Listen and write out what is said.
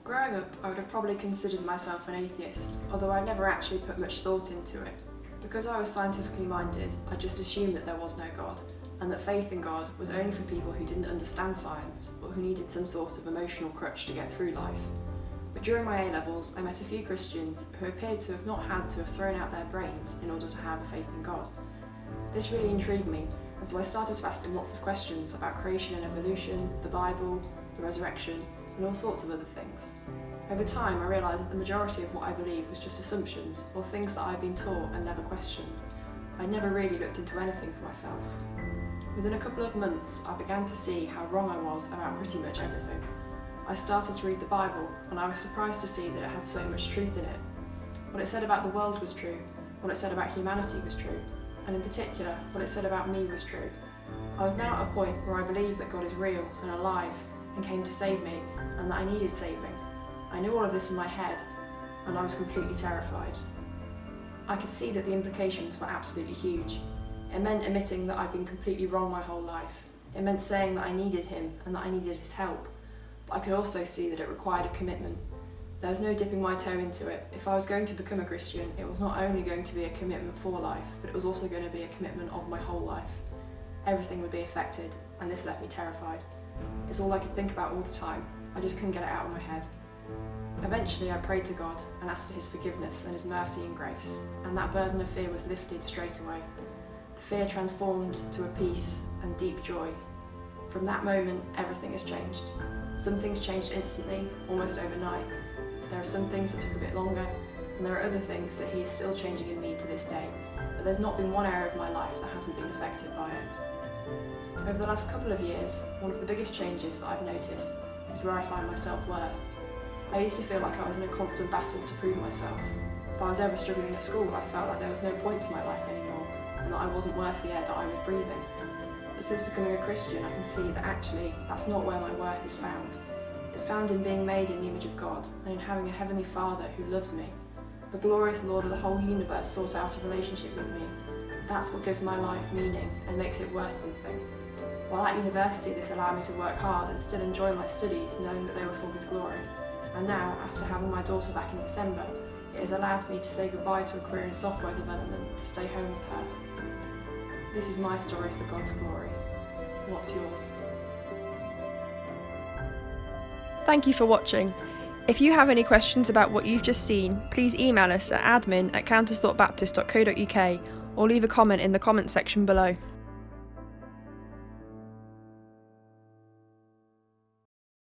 Growing up, I would have probably considered myself an atheist, although I never actually put much thought into it. Because I was scientifically minded, I just assumed that there was no God, and that faith in God was only for people who didn't understand science, or who needed some sort of emotional crutch to get through life. But during my A-levels, I met a few Christians who appeared to have not had to have thrown out their brains in order to have a faith in God. This really intrigued me, and so I started to ask them lots of questions about creation and evolution, the Bible, the resurrection, and all sorts of other things. Over time, I realised that the majority of what I believed was just assumptions, or things that I'd been taught and never questioned. I never really looked into anything for myself. Within a couple of months, I began to see how wrong I was about pretty much everything. I started to read the Bible, and I was surprised to see that it had so much truth in it. What it said about the world was true, what it said about humanity was true, and in particular, what it said about me was true. I was now at a point where I believed that God is real and alive, and came to save me, and that I needed saving. I knew all of this in my head, and I was completely terrified. I could see that the implications were absolutely huge. It meant admitting that I'd been completely wrong my whole life. It meant saying that I needed him and that I needed his help. But I could also see that it required a commitment. There was no dipping my toe into it. If I was going to become a Christian, it was not only going to be a commitment for life, but it was also going to be a commitment of my whole life. Everything would be affected, and this left me terrified. It's all I could think about all the time. I just couldn't get it out of my head. Eventually I prayed to God and asked for his forgiveness and his mercy and grace, and that burden of fear was lifted straight away. The fear transformed to a peace and deep joy. From that moment, everything has changed. Some things changed instantly, almost overnight. There are some things that took a bit longer, and there are other things that he is still changing in me to this day, but there's not been one area of my life that hasn't been affected by it. Over the last couple of years, one of the biggest changes that I've noticed is where I find my self-worth. I used to feel like I was in a constant battle to prove myself. If I was ever struggling at school, I felt like there was no point to my life anymore, and that I wasn't worth the air that I was breathing. But since becoming a Christian, I can see that actually that's not where my worth is found. It's found in being made in the image of God, and in having a Heavenly Father who loves me. The glorious Lord of the whole universe sought out a relationship with me. That's what gives my life meaning and makes it worth something. While at university, this allowed me to work hard and still enjoy my studies, knowing that they were for His glory. And now, after having my daughter back in December, it has allowed me to say goodbye to a career in software development to stay home with her. This is my story for God's glory. What's yours? Thank you for watching. If you have any questions about what you've just seen, please email us at admin@counterstockbaptist.co.uk or leave a comment in the comment section below.